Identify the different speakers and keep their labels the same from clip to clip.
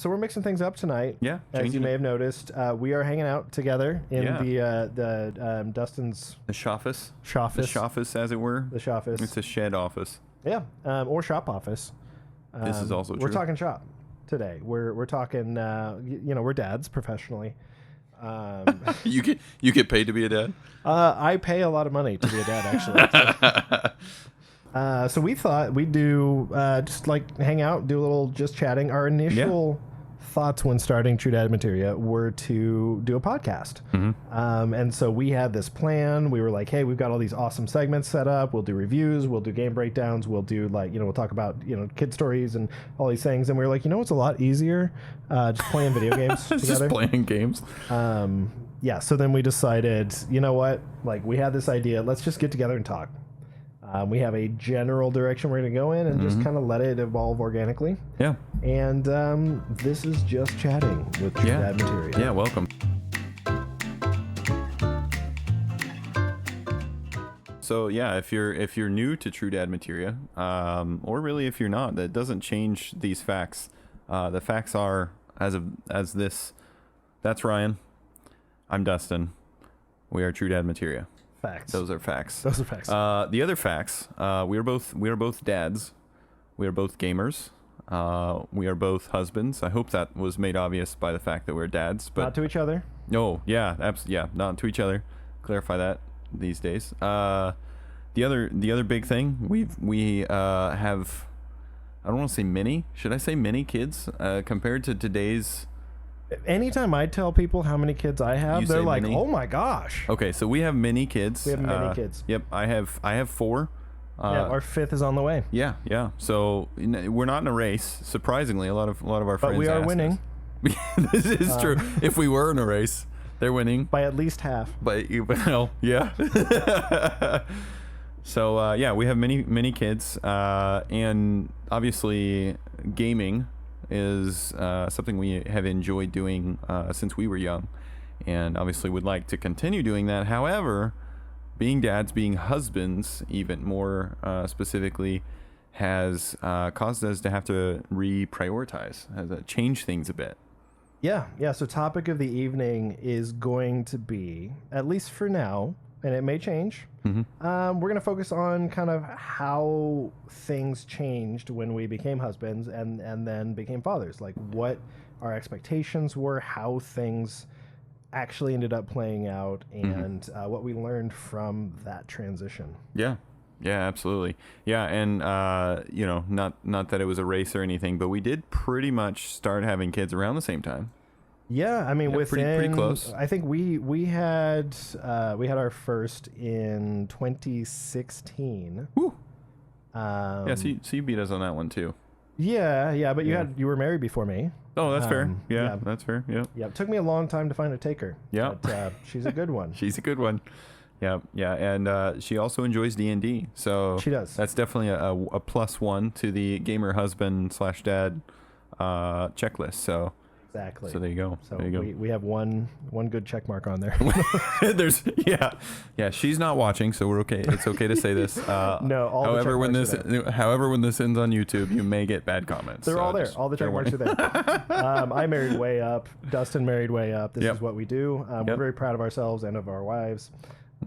Speaker 1: So we're mixing things up tonight.
Speaker 2: Yeah,
Speaker 1: as you may have noticed, we are hanging out together in the Dustin's
Speaker 2: the shoffice, as it were.
Speaker 1: The shoffice.
Speaker 2: It's a shed office.
Speaker 1: Yeah, or shop office.
Speaker 2: This is also true.
Speaker 1: We're talking shop today. We're talking. We're dads professionally.
Speaker 2: You get paid to be a dad?
Speaker 1: I pay a lot of money to be a dad, actually. So we thought we'd do just like hang out, do a little just chatting. Our initial thoughts when starting True Dad Materia were to do a podcast. And so we had this plan. We were like, hey, we've got all these awesome segments set up. We'll do reviews. We'll do game breakdowns. We'll do we'll talk about, kid stories and all these things. And we were like, it's a lot easier just playing video games together.
Speaker 2: Just playing games.
Speaker 1: So then we decided, you know what? Like, we had this idea. Let's just get together and talk. We have a general direction we're going to go in and just kind of let it evolve organically.
Speaker 2: Yeah.
Speaker 1: And this is just chatting with True Dad Materia.
Speaker 2: Yeah, welcome. So yeah, if you're new to True Dad Materia, or really if you're not, that doesn't change these facts. The facts are as this. That's Ryan. I'm Dustin. We are True Dad Materia.
Speaker 1: Facts.
Speaker 2: Those are facts. The other facts, we are both dads. We are both gamers. We are both husbands. I hope that was made obvious by the fact that we're dads, but
Speaker 1: not to each other.
Speaker 2: No, not to each other. Clarify that these days. The other big thing, we have, I don't want to say many. Should I say many kids compared to today's?
Speaker 1: Anytime I tell people how many kids I have, they're like, many? "Oh my gosh!"
Speaker 2: Okay, so we have many kids.
Speaker 1: We have many kids.
Speaker 2: Yep, I have 4.
Speaker 1: Our 5th is on the way.
Speaker 2: Yeah. So we're not in a race. Surprisingly, a lot of our friends.
Speaker 1: But we are winning.
Speaker 2: This is true. If we were in a race, they're winning
Speaker 1: by at least half.
Speaker 2: Yeah. So we have many kids, and obviously gaming is something we have enjoyed doing since we were young, and obviously would like to continue doing that. However, being dads, being husbands even more specifically, has caused us to have to reprioritize, has change things a bit.
Speaker 1: Yeah. So topic of the evening is going to be, at least for now, and it may change, we're going to focus on kind of how things changed when we became husbands and then became fathers. Like what our expectations were, how things actually ended up playing out, and what we learned from that transition. Yeah,
Speaker 2: absolutely. Yeah, and not that it was a race or anything, but we did pretty much start having kids around the same time.
Speaker 1: Yeah, I mean, within
Speaker 2: pretty close.
Speaker 1: I think we had our first in 2016.
Speaker 2: Woo. So you beat us on that one too.
Speaker 1: Yeah, but you were married before me.
Speaker 2: Oh, that's fair. Yeah, that's fair. Yeah.
Speaker 1: It took me a long time to find a taker.
Speaker 2: Yeah,
Speaker 1: but she's a good one.
Speaker 2: She's a good one. Yeah, and she also enjoys D&D, so
Speaker 1: she does.
Speaker 2: That's definitely a +1 to the gamer husband / dad checklist. So.
Speaker 1: Exactly.
Speaker 2: So there you go.
Speaker 1: So we have one good check mark on there.
Speaker 2: There's she's not watching, so we're okay. It's okay to say this.
Speaker 1: No.
Speaker 2: However, when this ends on YouTube, you may get bad comments.
Speaker 1: They're all there. All the check marks are there. I married way up. Dustin married way up. This is what we do. We're very proud of ourselves and of our wives,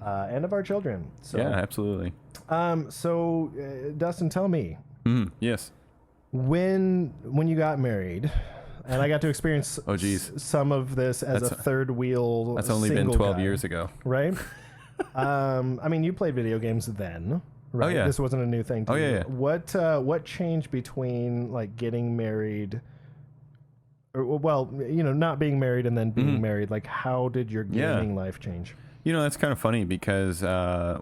Speaker 1: and of our children. So,
Speaker 2: yeah, absolutely.
Speaker 1: So Dustin, tell me.
Speaker 2: Yes.
Speaker 1: When you got married. And I got to experience some of this as a third wheel.
Speaker 2: That's only been 12 years ago.
Speaker 1: Right? I mean, you played video games then, right?
Speaker 2: Oh, yeah.
Speaker 1: This wasn't a new thing to you.
Speaker 2: Yeah.
Speaker 1: What changed between like getting married, or not being married and then being married? Like, how did your gaming life change?
Speaker 2: That's kind of funny because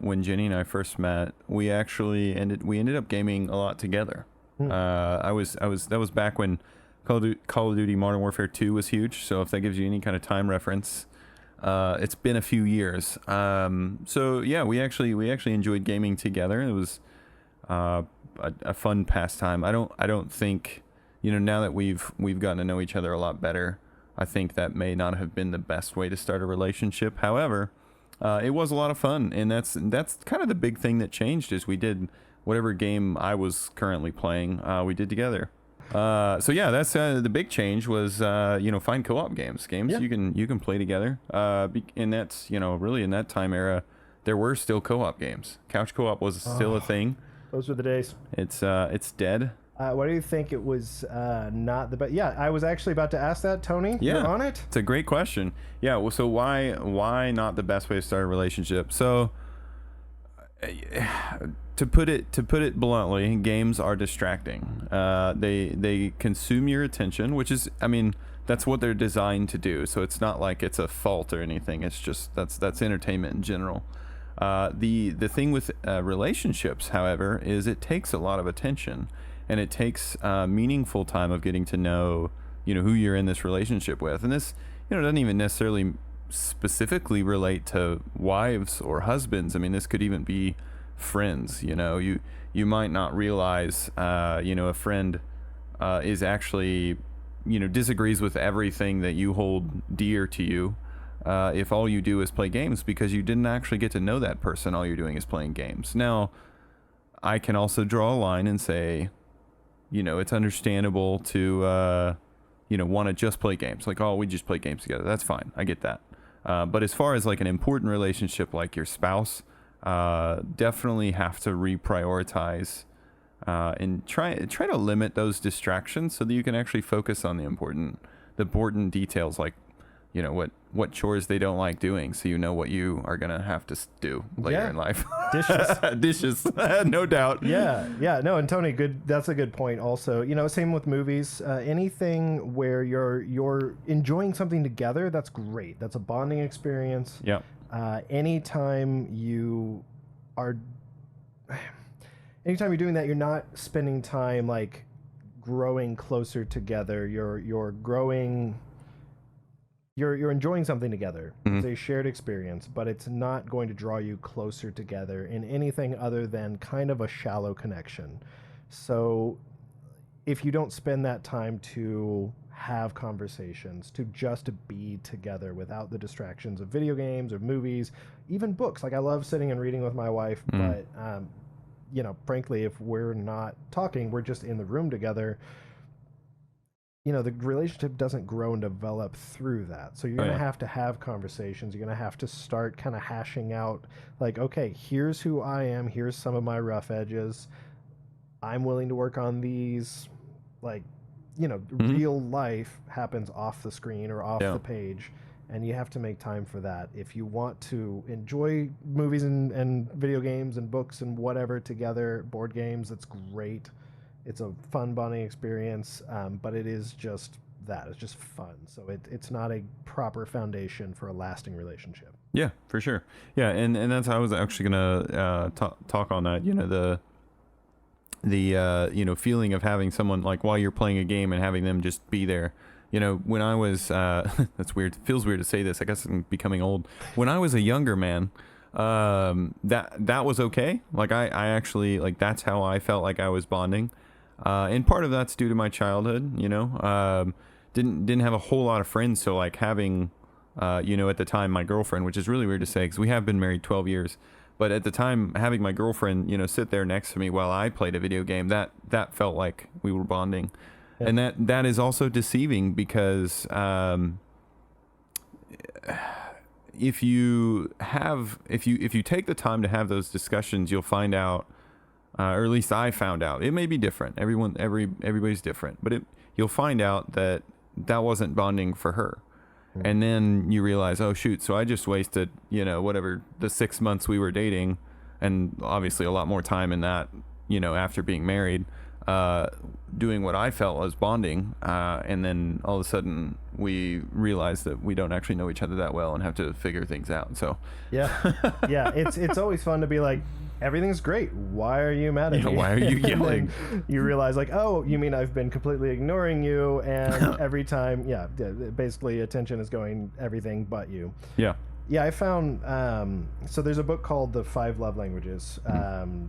Speaker 2: when Jenny and I first met, we actually ended up gaming a lot together. That was back when Call of Duty Modern Warfare 2 was huge, so if that gives you any kind of time reference, it's been a few years. So yeah, we actually enjoyed gaming together. It was a fun pastime. I don't think, now that we've gotten to know each other a lot better, I think that may not have been the best way to start a relationship. However, it was a lot of fun, and that's kind of the big thing that changed is we did whatever game I was currently playing, we did together. So yeah, that's the big change was find co-op games you can play together. And that's really in that time era, there were still co-op games. Couch co-op was still a thing.
Speaker 1: Those were the days.
Speaker 2: It's dead.
Speaker 1: Why do you think it was not the best? Yeah, I was actually about to ask that, Tony.
Speaker 2: Yeah,
Speaker 1: you're on it.
Speaker 2: It's a great question. Yeah, well, so why not the best way to start a relationship? So to put it bluntly, games are distracting. They consume your attention, which is, I mean, that's what they're designed to do. So it's not like it's a fault or anything. It's just that's entertainment in general. The thing with relationships, however, is it takes a lot of attention, and it takes meaningful time of getting to know who you're in this relationship with. And this doesn't even necessarily specifically relate to wives or husbands. I mean, this could even be friends. You might not realize a friend is actually disagrees with everything that you hold dear to you, if all you do is play games, because you didn't actually get to know that person. All you're doing is playing games. Now, I can also draw a line and say, it's understandable to want to just play games, like, oh, we just play games together. That's fine, I get that. But as far as like an important relationship like your spouse, definitely have to reprioritize and try to limit those distractions so that you can actually focus on the important details, like what chores they don't like doing, so what you are gonna have to do later in life. Dishes no doubt.
Speaker 1: No, and Tony, that's a good point also. Same with movies. Anything where you're enjoying something together, that's great. That's a bonding experience. Anytime you're doing that, you're not spending time like growing closer together. You're growing. You're enjoying something together. It's a shared experience, but it's not going to draw you closer together in anything other than kind of a shallow connection. So if you don't spend that time to have conversations, to just be together without the distractions of video games or movies, even books. Like, I love sitting and reading with my wife, but frankly, if we're not talking, we're just in the room together, the relationship doesn't grow and develop through that. So you're going to have conversations. You're going to have to start kind of hashing out, like, okay, here's who I am. Here's some of my rough edges. I'm willing to work on these. Like, real life happens off the screen or off the page. And you have to make time for that. If you want to enjoy movies and video games and books and whatever together, board games, that's great. It's a fun bonding experience, but it is just that. It's just fun. So it's not a proper foundation for a lasting relationship.
Speaker 2: Yeah, for sure. Yeah, and that's how I was actually gonna talk on that. The feeling of having someone, like, while you're playing a game and having them just be there. When I was that's weird. It feels weird to say this. I guess I'm becoming old. When I was a younger man, that was okay. Like, I actually, like, that's how I felt like I was bonding. And part of that's due to my childhood, didn't have a whole lot of friends. So, like, having, at the time, my girlfriend, which is really weird to say because we have been married 12 years, but at the time, having my girlfriend, sit there next to me while I played a video game, that felt like we were bonding. Yeah. And that is also deceiving because, if you take the time to have those discussions, you'll find out, or at least I found out, it may be different. Everybody's different, but you'll find out that wasn't bonding for her. Mm-hmm. And then you realize, oh shoot, so I just wasted, whatever the 6 months we were dating, and obviously a lot more time in that, after being married, doing what I felt was bonding, and then all of a sudden we realize that we don't actually know each other that well and have to figure things out. So
Speaker 1: it's always fun to be like, everything's great. Why are you mad at me?
Speaker 2: Why are you yelling?
Speaker 1: You realize, like, oh, you mean I've been completely ignoring you, and every time, basically attention is going everything but you. Yeah, I found, so there's a book called The 5 Love Languages.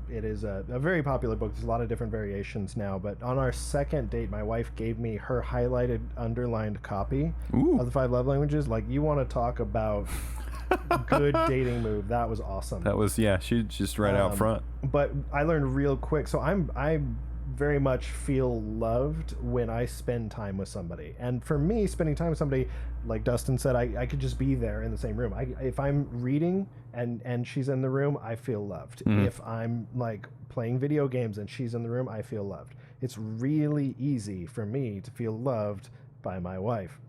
Speaker 1: It is a very popular book. There's a lot of different variations now, but on our second date, my wife gave me her highlighted, underlined copy of The 5 Love Languages. Like, you want to talk about good dating move. That was awesome.
Speaker 2: That was, she's just right out front.
Speaker 1: But I learned real quick. So I'm very much feel loved when I spend time with somebody. And for me, spending time with somebody, like Dustin said, I could just be there in the same room. If I'm reading and she's in the room, I feel loved. If I'm like playing video games and she's in the room, I feel loved. It's really easy for me to feel loved by my wife.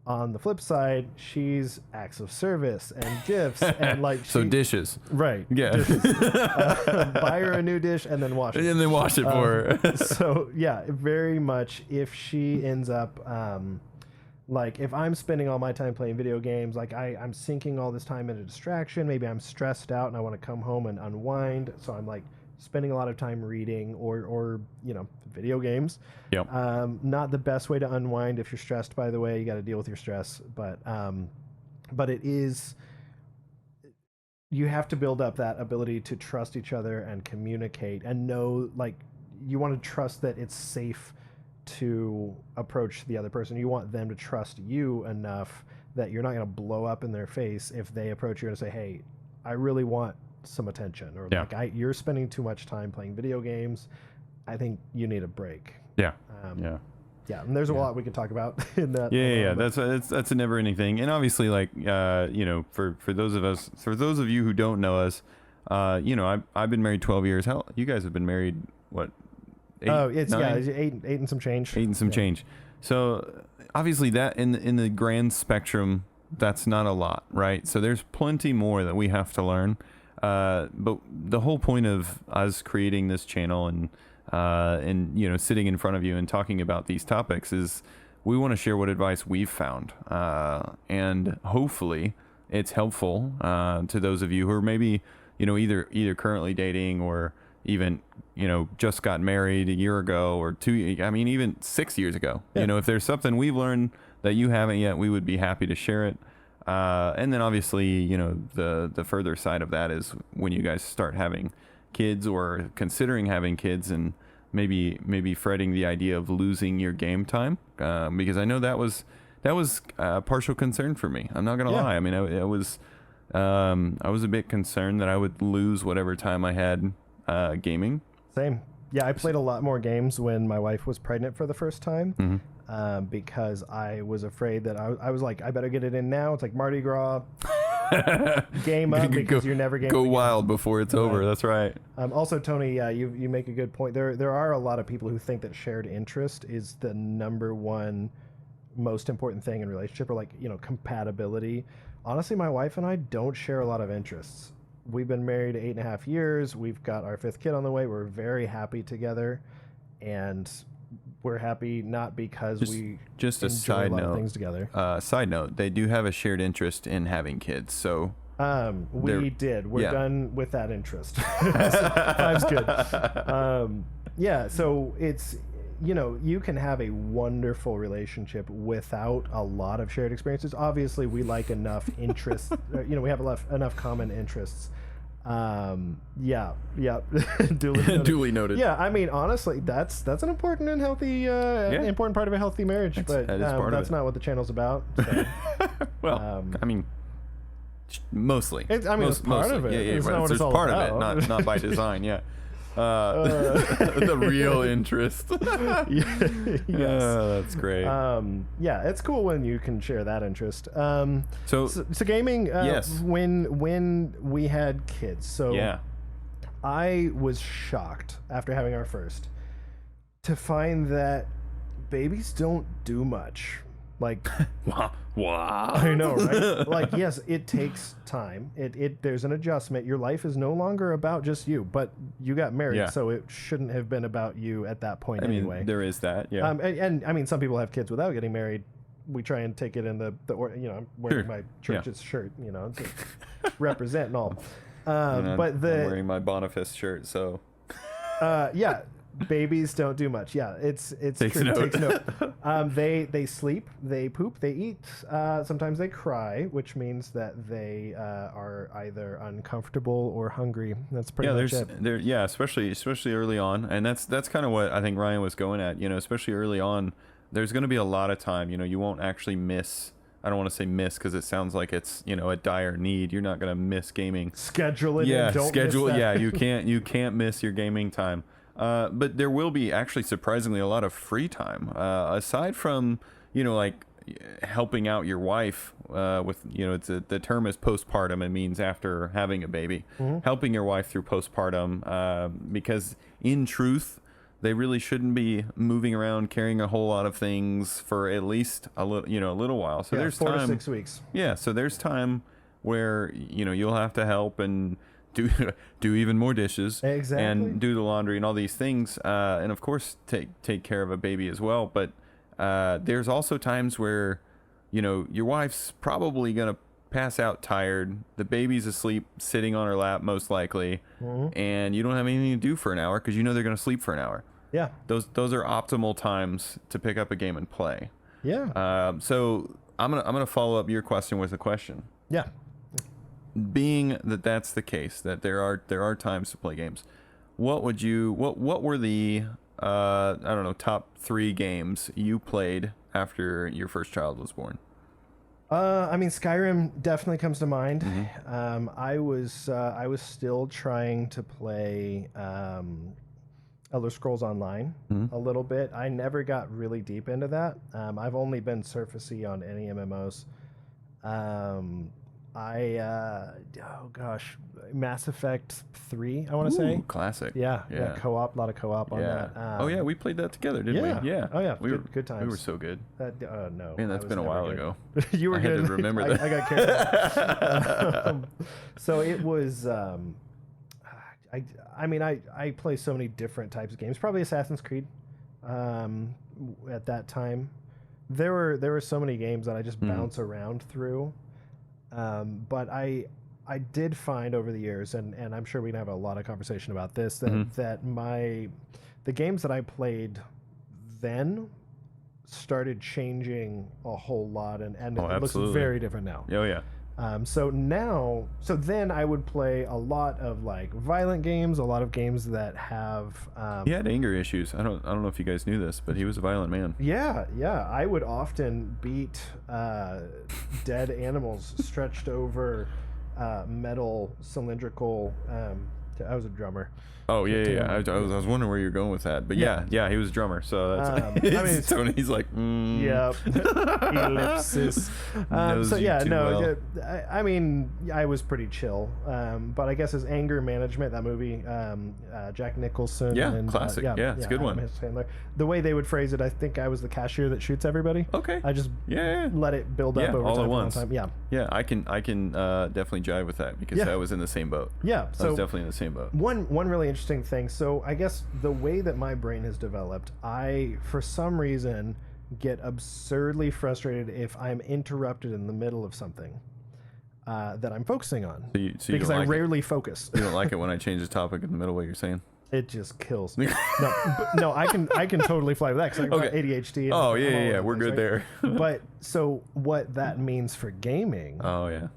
Speaker 1: On the flip side, she's acts of service and gifts and like
Speaker 2: so dishes,
Speaker 1: right?
Speaker 2: Yeah,
Speaker 1: dishes. Buy her a new dish and then wash it.
Speaker 2: And then wash it for her.
Speaker 1: So yeah, very much. If she ends up like if I'm spending all my time playing video games, like I'm sinking all this time into distraction. Maybe I'm stressed out and I want to come home and unwind. So I'm like spending a lot of time reading or video games.
Speaker 2: Yep.
Speaker 1: Not the best way to unwind if you're stressed, by the way. You got to deal with your stress, but it is, you have to build up that ability to trust each other and communicate and know, like, you want to trust that it's safe to approach the other person. You want them to trust you enough that you're not going to blow up in their face if they approach you and say, hey, I really want some attention, or you're spending too much time playing video games. I think you need a break.
Speaker 2: Yeah.
Speaker 1: And there's a lot we can talk about in that.
Speaker 2: Yeah. That's a never-ending thing. And obviously, like, for those of you who don't know us, I've been married 12 years. Hell, you guys have been married what? 8,
Speaker 1: it's
Speaker 2: 9?
Speaker 1: eight and some change.
Speaker 2: 8 and some change. So obviously, that in the grand spectrum, that's not a lot, right? So there's plenty more that we have to learn. But the whole point of us creating this channel and sitting in front of you and talking about these topics is we want to share what advice we've found, and hopefully it's helpful to those of you who are maybe either currently dating or even just got married a year ago or 2. I mean, even 6 years ago.
Speaker 1: Yeah.
Speaker 2: If there's something we've learned that you haven't yet, we would be happy to share it. And then obviously, the further side of that is when you guys start having kids or considering having kids and maybe fretting the idea of losing your game time, because I know that was a partial concern for me. I'm not gonna lie. I mean, I was a bit concerned that I would lose whatever time I had gaming.
Speaker 1: Same. Yeah, I played a lot more games when my wife was pregnant for the first time. Because I was afraid that I was like, I better get it in now. It's like Mardi Gras. Game up because you're never gaming.
Speaker 2: Go wild before it's over. That's right.
Speaker 1: Also, Tony, you make a good point. There are a lot of people who think that shared interest is the number one most important thing in a relationship, or compatibility. Honestly, my wife and I don't share a lot of interests. We've been married 8.5 years. We've got our 5th kid on the way. We're very happy together, and we're happy not because we
Speaker 2: just a
Speaker 1: enjoy
Speaker 2: side
Speaker 1: a lot
Speaker 2: note
Speaker 1: of things together.
Speaker 2: Side note, they do have a shared interest in having kids, so
Speaker 1: we're done with that interest. 5's good. So it's you can have a wonderful relationship without a lot of shared experiences. Obviously, we like enough interests. We have enough common interests. Duly noted. Yeah, I mean, honestly, that's an important and healthy, important part of a healthy marriage. That's not what the channel's about. So.
Speaker 2: Well, I mean, mostly.
Speaker 1: It's part of it.
Speaker 2: Yeah,
Speaker 1: it's
Speaker 2: right.
Speaker 1: not what it's all
Speaker 2: part
Speaker 1: about.
Speaker 2: of it, not by design. Yeah. The real interest.
Speaker 1: Yes.
Speaker 2: That's great.
Speaker 1: It's cool when you can share that interest. So gaming.
Speaker 2: Yes.
Speaker 1: When we had kids, so I was shocked after having our first to find that babies don't do much. Like,
Speaker 2: wow.
Speaker 1: I know, right? Like, yes, it takes time. There's an adjustment. Your life is no longer about just you, but you got married, so it shouldn't have been about you at that point anyway.
Speaker 2: There is that, yeah.
Speaker 1: And I mean, some people have kids without getting married. We try and take it in I'm wearing my church's shirt, to represent and all.
Speaker 2: I'm wearing my Boniface shirt, so.
Speaker 1: Babies don't do much. Yeah, it's
Speaker 2: Takes
Speaker 1: true.
Speaker 2: note.
Speaker 1: Takes note. They sleep, they poop, they eat. Sometimes they cry, which means that they are either uncomfortable or hungry. That's pretty much it.
Speaker 2: Especially early on, and that's kind of what I think Ryan was going at. Especially early on, there's going to be a lot of time. You won't actually miss. I don't want to say miss because it sounds like it's a dire need. You're not going to miss gaming.
Speaker 1: Schedule it.
Speaker 2: Yeah,
Speaker 1: and don't
Speaker 2: schedule.
Speaker 1: miss that.
Speaker 2: Yeah, you can't miss your gaming time. But there will be actually surprisingly a lot of free time aside from like helping out your wife with the term is postpartum. It means after having a baby, helping your wife through postpartum, because in truth they really shouldn't be moving around carrying a whole lot of things for at least a little while. So there's
Speaker 1: 4
Speaker 2: time,
Speaker 1: to 6 weeks.
Speaker 2: Yeah, so there's time where you'll have to help and do even more dishes,
Speaker 1: exactly,
Speaker 2: and do the laundry and all these things, and of course take care of a baby as well. But there's also times where your wife's probably gonna pass out tired, the baby's asleep sitting on her lap most likely, and you don't have anything to do for an hour because they're gonna sleep for an hour.
Speaker 1: Yeah,
Speaker 2: those are optimal times to pick up a game and play.
Speaker 1: Yeah.
Speaker 2: So I'm gonna follow up your question with a question.
Speaker 1: Yeah.
Speaker 2: Being that that's the case, that there are times to play games, what were the I don't know, top 3 games you played after your first child was born?
Speaker 1: I mean, Skyrim definitely comes to mind. I was still trying to play Elder Scrolls Online a little bit. I never got really deep into that. I've only been surfacey on any MMOs. Oh gosh, Mass Effect 3, I want to say.
Speaker 2: Classic.
Speaker 1: Yeah, co-op, a lot of co-op on that.
Speaker 2: Oh yeah, we played that together, didn't we? Yeah.
Speaker 1: Oh yeah, good times.
Speaker 2: We were so good.
Speaker 1: No.
Speaker 2: Man, that's been a while ago.
Speaker 1: You were good.
Speaker 2: I had to remember that.
Speaker 1: I got carried. So it was. I play so many different types of games. Probably Assassin's Creed. At that time, there were so many games that I just bounce around through. But I did find over the years, and I'm sure we can have a lot of conversation about this, that the games that I played then started changing a whole lot, and it looks very different now.
Speaker 2: Oh yeah.
Speaker 1: So then I would play a lot of like violent games, a lot of games that have.
Speaker 2: He had anger issues. I don't know if you guys knew this, but he was a violent man.
Speaker 1: Yeah. I would often beat dead animals stretched over metal cylindrical. I was a drummer.
Speaker 2: Oh yeah. I was wondering where you're going with that, but yeah, he was a drummer. So that's Tony's like,
Speaker 1: yeah, ellipsis. So yeah, no, well. I mean, I was pretty chill, but I guess his anger management, that movie, Jack Nicholson,
Speaker 2: and classic, it's a good one.
Speaker 1: The way they would phrase it, I think I was the cashier that shoots everybody.
Speaker 2: Okay,
Speaker 1: I just let it build up over
Speaker 2: all
Speaker 1: time,
Speaker 2: at once.
Speaker 1: Time.
Speaker 2: Yeah, I can definitely jive with that because I was in the same boat.
Speaker 1: Yeah,
Speaker 2: so I was definitely in the same boat.
Speaker 1: One really interesting thing. So I guess the way that my brain has developed, I for some reason get absurdly frustrated if I'm interrupted in the middle of something that I'm focusing on.
Speaker 2: So
Speaker 1: because I rarely focus.
Speaker 2: You don't like it when I change the topic in the middle of what you're saying?
Speaker 1: It just kills me. No, I can totally fly with that because I got ADHD.
Speaker 2: Oh yeah, we're good there.
Speaker 1: But so what that means for gaming?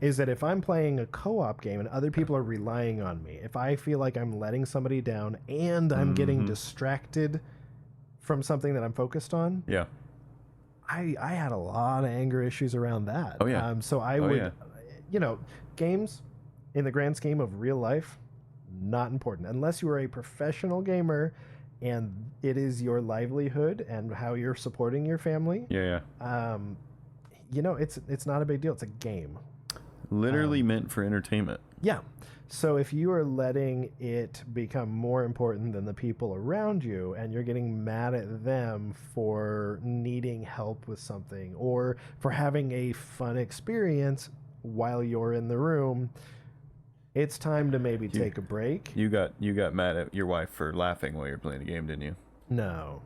Speaker 1: Is that if I'm playing a co-op game and other people are relying on me, if I feel like I'm letting somebody down and I'm getting distracted from something that I'm focused on, I had a lot of anger issues around that. So I would, games in the grand scheme of real life, not important unless you are a professional gamer and it is your livelihood and how you're supporting your family. It's not a big deal. It's a game,
Speaker 2: literally meant for entertainment.
Speaker 1: So if you are letting it become more important than the people around you and you're getting mad at them for needing help with something or for having a fun experience while you're in the room, it's time to maybe take a break.
Speaker 2: You got mad at your wife for laughing while you're playing the game, didn't you?
Speaker 1: No.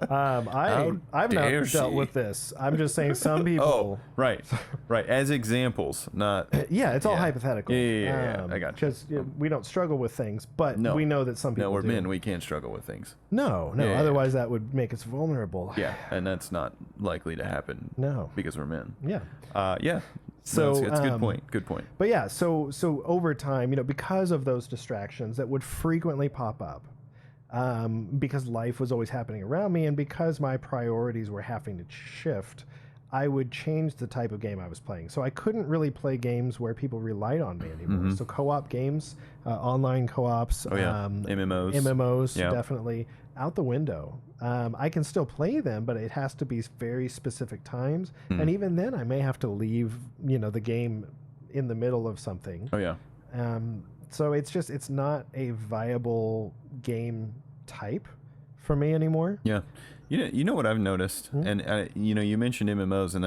Speaker 1: I've not dealt with this. I'm just saying some people.
Speaker 2: Oh, right. As examples, not.
Speaker 1: It's all hypothetical.
Speaker 2: Yeah. I got you.
Speaker 1: Because we don't struggle with things, but we know that some people.
Speaker 2: No, we're
Speaker 1: do.
Speaker 2: Men. We can't struggle with things.
Speaker 1: No. Otherwise, that would make us vulnerable.
Speaker 2: Yeah, and that's not likely to happen.
Speaker 1: No,
Speaker 2: because we're men.
Speaker 1: Yeah.
Speaker 2: So it's a good point. Good point.
Speaker 1: But yeah, so over time, because of those distractions that would frequently pop up, because life was always happening around me, and because my priorities were having to shift, I would change the type of game I was playing. So I couldn't really play games where people relied on me anymore. So co-op games, online co-ops, MMOs,
Speaker 2: Yeah.
Speaker 1: definitely out the window. I can still play them, but it has to be very specific times. And even then, I may have to leave, the game in the middle of something.
Speaker 2: Oh yeah.
Speaker 1: So it's not a viable game type for me anymore.
Speaker 2: Yeah. You know what I've noticed, and you mentioned MMOs, and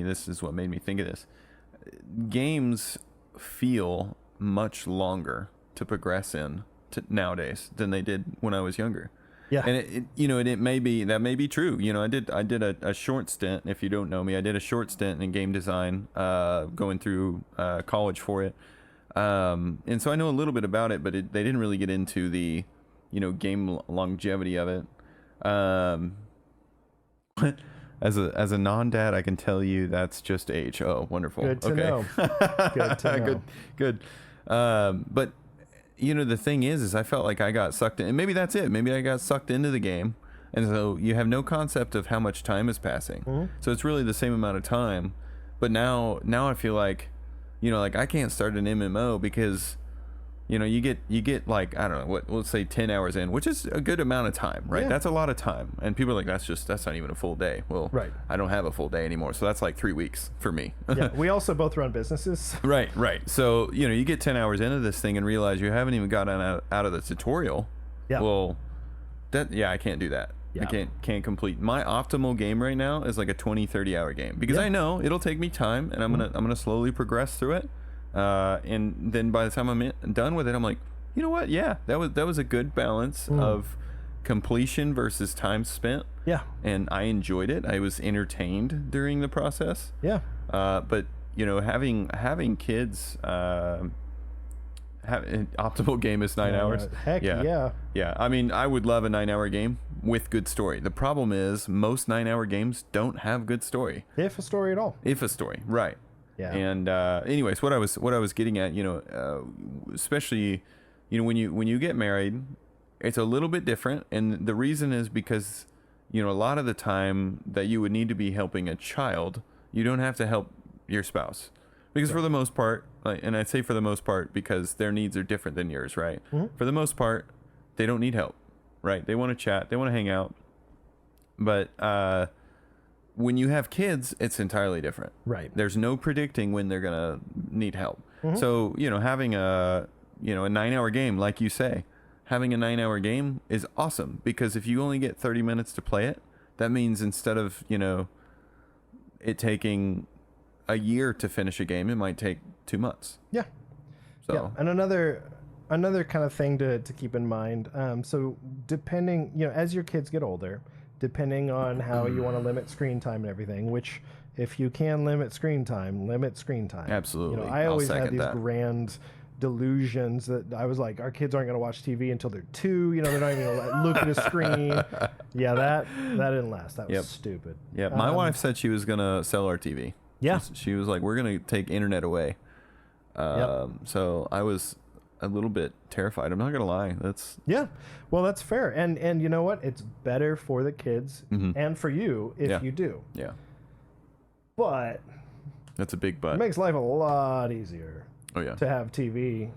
Speaker 2: this is what made me think of this. Games feel much longer to progress in nowadays than they did when I was younger.
Speaker 1: Yeah.
Speaker 2: And it may be true. I did a short stint. If you don't know me, I did a short stint in game design, going through college for it. And so I know a little bit about it, but they didn't really get into the, game longevity of it. As a non-dad, I can tell you that's just age. Oh, wonderful.
Speaker 1: Good to know. Good to know.
Speaker 2: Good. But the thing is I felt like I got sucked in, and maybe that's it. Maybe I got sucked into the game, and so you have no concept of how much time is passing. So it's really the same amount of time. But now I feel like, like I can't start an MMO because, you get like, I don't know, let's say 10 hours in, which is a good amount of time, right?
Speaker 1: Yeah.
Speaker 2: That's a lot of time. And people are like, that's not even a full day. Well,
Speaker 1: right.
Speaker 2: I don't have a full day anymore. So that's like 3 weeks for me.
Speaker 1: Yeah. We also both run businesses.
Speaker 2: Right. So, you get 10 hours into this thing and realize you haven't even gotten out of the tutorial.
Speaker 1: Yeah.
Speaker 2: Well, I can't do that.
Speaker 1: Yeah.
Speaker 2: I can't complete. My optimal game right now is like a 20-30 hour game, because I know it'll take me time, and I'm gonna slowly progress through it. And then by the time I'm done with it, I'm like, you know what? Yeah, that was a good balance of completion versus time spent.
Speaker 1: Yeah.
Speaker 2: And I enjoyed it. I was entertained during the process.
Speaker 1: Yeah.
Speaker 2: But having kids, an optimal game is 9 hours.
Speaker 1: Heck yeah.
Speaker 2: Yeah. I mean, I would love a 9 hour game with good story. The problem is most 9 hour games don't have good story.
Speaker 1: If a story at all.
Speaker 2: Right.
Speaker 1: Yeah.
Speaker 2: And anyways, what I was getting at, especially, when you get married, it's a little bit different, and the reason is because, a lot of the time that you would need to be helping a child, you don't have to help your spouse, because for the most part, and I'd say for the most part because their needs are different than yours, right? For the most part, they don't need help, right? They want to chat, they want to hang out, but when you have kids, it's entirely different.
Speaker 1: Right.
Speaker 2: There's no predicting when they're gonna need help. So having a 9 hour game, like you say, having a 9 hour game is awesome, because if you only get 30 minutes to play it, that means instead of it taking a year to finish a game, it might take 2 months.
Speaker 1: Yeah.
Speaker 2: So
Speaker 1: yeah. And another kind of thing to keep in mind. So depending, as your kids get older, depending on how you want to limit screen time and everything, which if you can limit screen time, limit screen time.
Speaker 2: Absolutely.
Speaker 1: I always had these
Speaker 2: that.
Speaker 1: grand delusions that I was like, our kids aren't going to watch TV until they're 2. They're not even going to look at a screen. Yeah, that didn't last. That was stupid.
Speaker 2: Yeah, my wife said she was going to sell our TV.
Speaker 1: Yeah.
Speaker 2: She was like, we're going to take internet away. So I was a little bit terrified. I'm not going to lie.
Speaker 1: Well, that's fair. And you know what? It's better for the kids and for you if you do.
Speaker 2: Yeah.
Speaker 1: But
Speaker 2: that's a big but.
Speaker 1: It makes life a lot easier.
Speaker 2: Oh yeah.
Speaker 1: To have TV.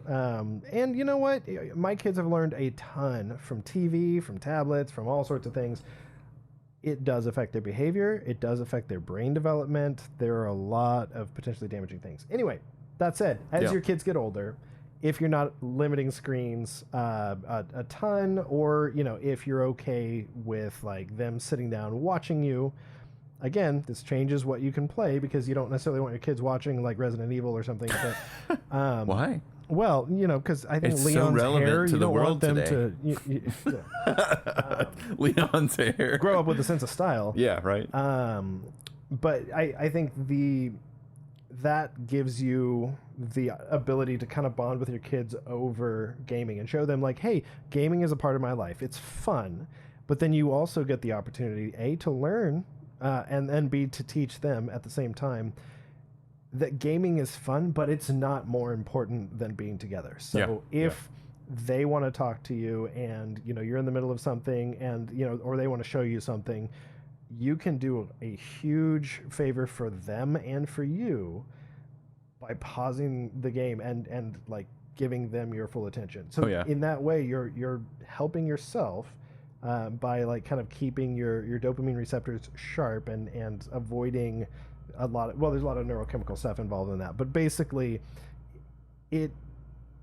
Speaker 1: And you know what? My kids have learned a ton from TV, from tablets, from all sorts of things. It does affect their behavior. It does affect their brain development. There are a lot of potentially damaging things. Anyway, that said, as your kids get older, if you're not limiting screens a ton, or if you're okay with like them sitting down watching you, again, this changes what you can play, because you don't necessarily want your kids watching like Resident Evil or something. But
Speaker 2: why?
Speaker 1: Well, because I think
Speaker 2: it's
Speaker 1: Leon's
Speaker 2: so relevant
Speaker 1: hair,
Speaker 2: to
Speaker 1: you
Speaker 2: the
Speaker 1: don't
Speaker 2: world
Speaker 1: want them
Speaker 2: today.
Speaker 1: to
Speaker 2: Leon's hair.
Speaker 1: Grow up with a sense of style.
Speaker 2: Yeah, right.
Speaker 1: But I think that gives you the ability to kind of bond with your kids over gaming and show them like, hey, gaming is a part of my life. It's fun. But then you also get the opportunity, A, to learn, and then B, to teach them at the same time that gaming is fun, but it's not more important than being together. So if they want to talk to you and, you're in the middle of something and, or they want to show you something, you can do a huge favor for them and for you by pausing the game and like giving them your full attention. So in that way, you're helping yourself by like kind of keeping your dopamine receptors sharp and avoiding a lot of, well, there's a lot of neurochemical stuff involved in that, but basically it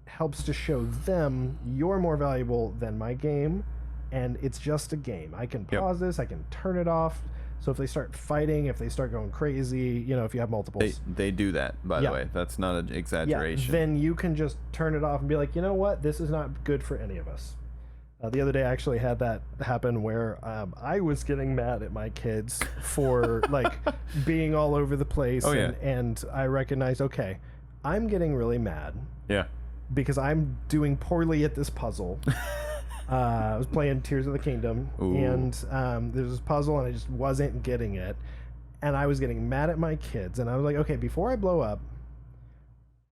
Speaker 1: helps to show them you're more valuable than my game, and it's just a game. I can pause this, I can turn it off. So if they start fighting, if they start going crazy, you know, if you have multiples.
Speaker 2: They do that, by the way. That's not an exaggeration.
Speaker 1: Then you can just turn it off and be like, you know what? This is not good for any of us. The other day I actually had that happen where I was getting mad at my kids for like being all over the place. And I recognized, okay, I'm getting really mad.
Speaker 2: Yeah.
Speaker 1: Because I'm doing poorly at this puzzle. I was playing Tears of the Kingdom, and there's this puzzle, and I just wasn't getting it. And I was getting mad at my kids, and I was like, okay, before I blow up,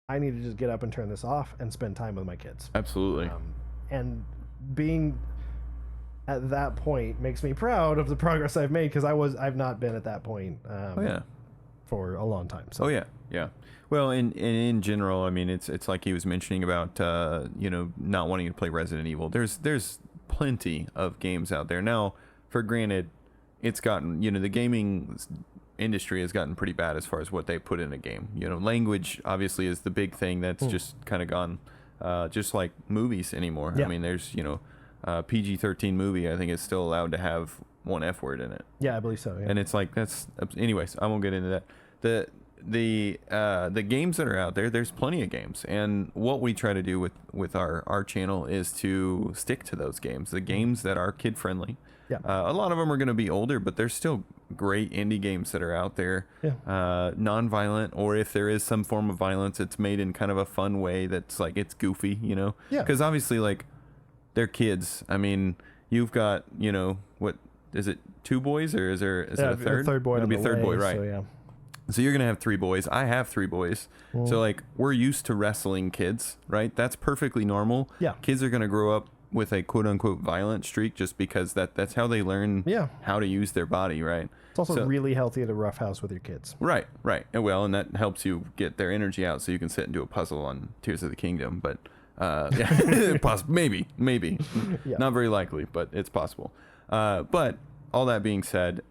Speaker 1: I need to just get up and turn this off and spend time with my kids.
Speaker 2: Absolutely.
Speaker 1: And being at that point makes me proud of the progress I've made, because I've not been at that point for a long time. So.
Speaker 2: Yeah. Well, in general, I mean, it's like he was mentioning about not wanting to play Resident Evil. There's plenty of games out there now. For granted, it's gotten, the gaming industry has gotten pretty bad as far as what they put in a game. Language obviously is the big thing that's just kind of gone, just like movies anymore. I mean, there's PG-13 movie, I think, is still allowed to have one F word in it.
Speaker 1: Yeah, I believe so. Yeah.
Speaker 2: And it's like anyways, I won't get into that. The games that are out there, there's plenty of games, and what we try to do with our channel is to stick to those games, the games that are kid friendly. A lot of them are going to be older, but there's still great indie games that are out there, non-violent, or if there is some form of violence, it's made in kind of a fun way that's like, it's goofy, because obviously, like, they're kids. I mean, you've got, what is it, 2 boys, or is it a third?
Speaker 1: A third boy.
Speaker 2: It'll be a third boy, right?
Speaker 1: So,
Speaker 2: So you're going to have 3 boys. I have 3 boys. So, like, we're used to wrestling kids, right? That's perfectly normal.
Speaker 1: Yeah.
Speaker 2: Kids are going to grow up with a quote-unquote violent streak just because that's how they learn how to use their body, right?
Speaker 1: It's also really healthy to roughhouse with your kids.
Speaker 2: Right. And that helps you get their energy out so you can sit and do a puzzle on Tears of the Kingdom. But, maybe. Not very likely, but it's possible. But all that being said,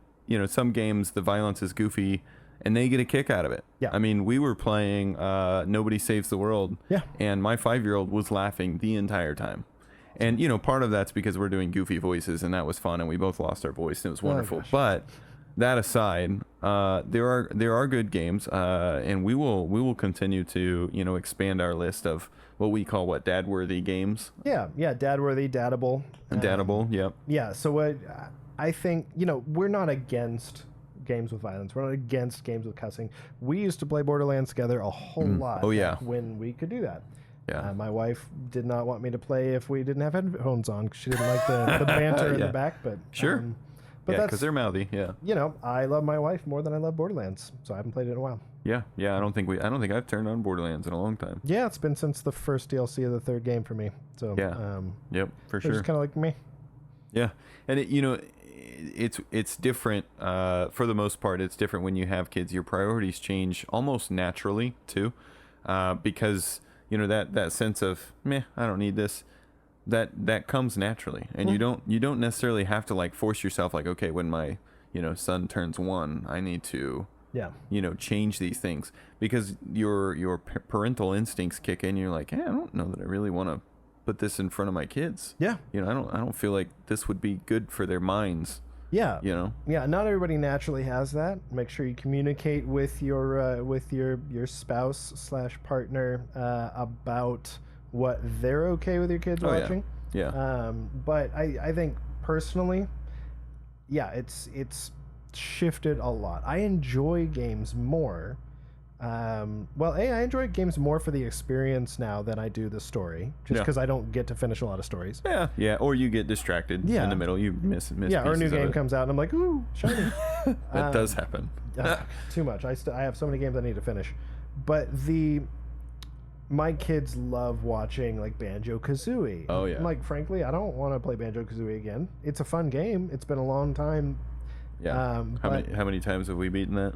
Speaker 2: some games, the violence is goofy, and they get a kick out of it. Yeah. I mean, we were playing Nobody Saves the World. Yeah. And my 5-year-old was laughing the entire time. And, part of that's because we're doing goofy voices, and that was fun, and we both lost our voice, and it was wonderful. But that aside, there are good games, and we will continue to, expand our list of what we call dad-worthy games. Yeah,
Speaker 1: dad-worthy, daddable.
Speaker 2: Daddable, yep.
Speaker 1: Yeah, so what I think, we're not against games with violence. We're not against games with cussing. We used to play Borderlands together a whole lot.
Speaker 2: Oh, yeah.
Speaker 1: When we could do that.
Speaker 2: Yeah.
Speaker 1: My wife did not want me to play if we didn't have headphones on. She didn't like the banter in the back, but
Speaker 2: sure. But because they're mouthy. Yeah.
Speaker 1: I love my wife more than I love Borderlands, so I haven't played it in a while.
Speaker 2: Yeah. I don't think I've turned on Borderlands in a long time.
Speaker 1: Yeah, it's been since the first DLC of the 3rd game for me. So
Speaker 2: yep, for sure.
Speaker 1: It's kind of like me.
Speaker 2: Yeah, and it's different for the most part. It's different when you have kids. Your priorities change almost naturally too, because that sense of I don't need this, that comes naturally, and you don't necessarily have to like force yourself like, okay, when my son turns 1, I need to change these things, because your parental instincts kick in. You're like, hey, I don't know that I really want to put this in front of my kids. I don't feel like this would be good for their minds. Not
Speaker 1: everybody naturally has that. Make sure you communicate with your spouse / partner about what they're okay with your kids watching. But I think personally, it's shifted a lot. I enjoy games more. I enjoy games more for the experience now than I do the story, just because I don't get to finish a lot of stories.
Speaker 2: Or you get distracted in the middle. You miss
Speaker 1: or a new game comes out and I'm like, ooh, shiny.
Speaker 2: That does happen.
Speaker 1: Too much. I have so many games I need to finish. But my kids love watching like Banjo-Kazooie.
Speaker 2: Oh yeah.
Speaker 1: I'm like, frankly, I don't want to play Banjo-Kazooie again. It's a fun game. It's been a long time
Speaker 2: Yeah. How many times have we beaten that?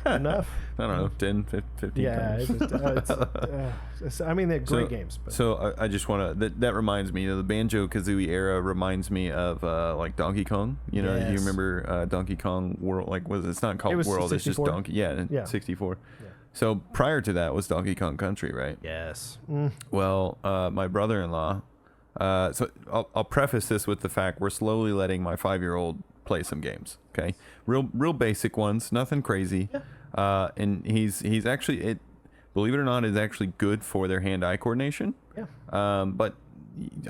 Speaker 1: Enough.
Speaker 2: I don't know, 10, 15 times.
Speaker 1: I mean, they're great games. But.
Speaker 2: So I just want to, that reminds me, the Banjo-Kazooie era reminds me of like Donkey Kong. You know, you remember Donkey Kong World, like, it's not called World, 64? It's just Donkey, 64. Yeah. So prior to that was Donkey Kong Country, right?
Speaker 1: Yes.
Speaker 2: Well, my brother-in-law, so I'll preface this with the fact we're slowly letting my 5-year-old play some games. Okay, real basic ones, nothing crazy. Yeah. And he's actually, believe it or not, is actually good for their hand-eye coordination. Yeah. But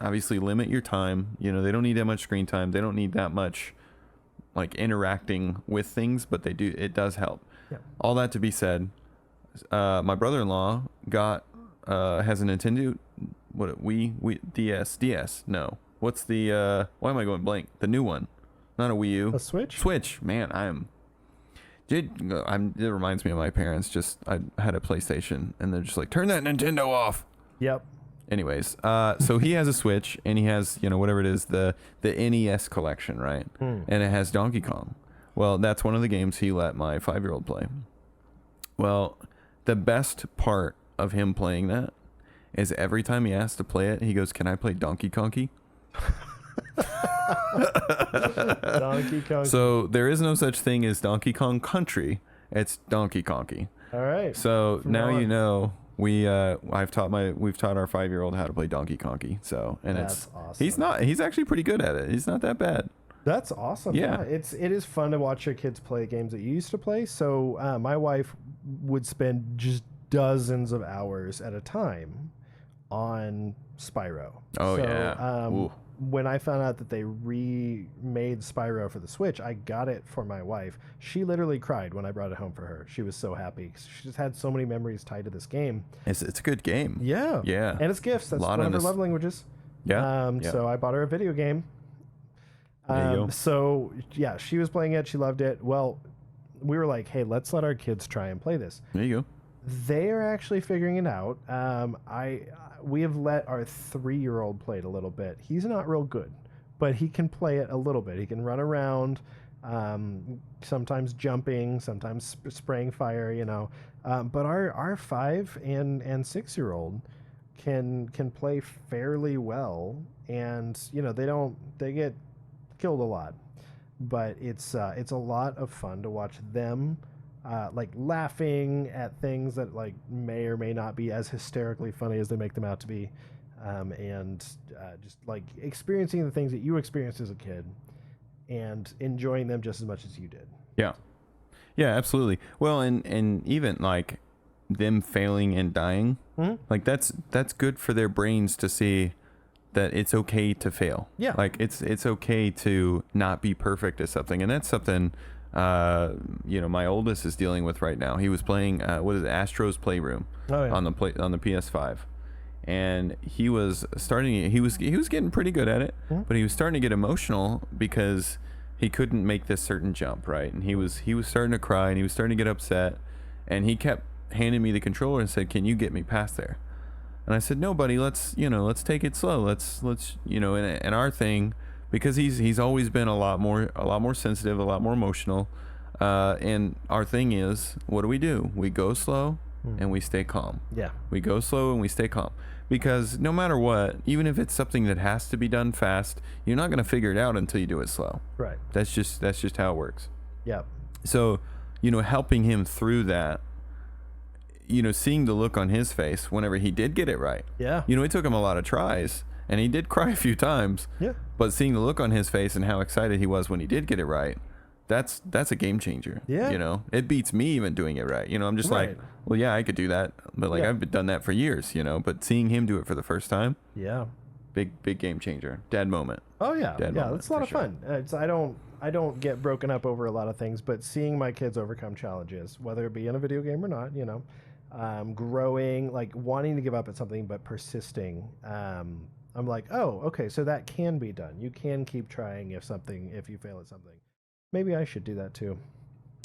Speaker 2: obviously limit your time. You know, they don't need that much screen time. They don't need that much like interacting with things, but they do. It does help. Yeah. All that to be said, my brother-in-law has a Nintendo. DS. No. What's the why am I going blank? The new one. Not a Wii U.
Speaker 1: A Switch?
Speaker 2: Switch. Man, it reminds me of my parents. Just, I had a PlayStation and they're just like, turn that Nintendo off.
Speaker 1: Yep.
Speaker 2: Anyways, so he has a Switch and he has, whatever it is, the NES collection, right? And it has Donkey Kong. Well, that's one of the games he let my 5-year-old play. Well, the best part of him playing that is every time he asks to play it, he goes, "Can I play Donkey Konky?"
Speaker 1: Donkey Kong.
Speaker 2: So there is no such thing as Donkey Kong Country. It's Donkey Konky.
Speaker 1: All right.
Speaker 2: So now you know we've taught our 5-year-old how to play Donkey Konky. So
Speaker 1: that's awesome.
Speaker 2: He's actually pretty good at it. He's not that bad.
Speaker 1: That's awesome. Yeah. It is fun to watch your kids play games that you used to play. So my wife would spend just dozens of hours at a time on Spyro.
Speaker 2: Oh, yeah.
Speaker 1: When I found out that they remade Spyro for the Switch, I got it for my wife. She literally cried when I brought it home for her. She was so happy. She just had so many memories tied to this game.
Speaker 2: It's a good game.
Speaker 1: Yeah.
Speaker 2: Yeah.
Speaker 1: And it's gifts. That's one of her love languages.
Speaker 2: Yeah.
Speaker 1: So I bought her a video game.
Speaker 2: There you go.
Speaker 1: So, yeah, she was playing it. She loved it. Well, we were like, hey, let's let our kids try and play this.
Speaker 2: There you go.
Speaker 1: They are actually figuring it out. We have let our 3-year-old play it a little bit. He's not real good, but he can play it a little bit. He can run around, sometimes jumping, sometimes spraying fire, But our 5 and 6-year-old can play fairly well, and they get killed a lot, but it's a lot of fun to watch them. Like laughing at things that like may or may not be as hysterically funny as they make them out to be, and just like experiencing the things that you experienced as a kid and enjoying them just as much as you did.
Speaker 2: Yeah, absolutely. Well, and even like them failing and dying, like that's good for their brains to see that it's okay to fail. Yeah, like it's okay to not be perfect at something, and that's something. My oldest is dealing with right now. He was playing Astro's Playroom on the PS5, and he was getting pretty good at it, but he was starting to get emotional because he couldn't make this certain jump right, and he was starting to cry and he was starting to get upset, and he kept handing me the controller and said, "Can you get me past there?" And I said, "No, buddy, let's take it slow. Let's and our thing." Because he's always been a lot more sensitive, a lot more emotional, and our thing is, what do? We go slow and we stay calm. Yeah, we go slow and we stay calm, because no matter what, even if it's something that has to be done fast, you're not gonna figure it out until you do it slow. Right. That's just how it works. Yeah. So, helping him through that. Seeing the look on his face whenever he did get it right. Yeah. It took him a lot of tries. And he did cry a few times. Yeah. But seeing the look on his face and how excited he was when he did get it right, that's a game changer. Yeah. It beats me even doing it right. I'm just like, well, yeah, I could do that, but like I've done that for years. But seeing him do it for the first time, yeah, big game changer. Dad moment. Oh yeah, that's a lot of fun. I don't get broken up over a lot of things, but seeing my kids overcome challenges, whether it be in a video game or not, growing, like wanting to give up at something but persisting. I'm like, oh, okay, so that can be done. You can keep trying if you fail at something. Maybe I should do that too.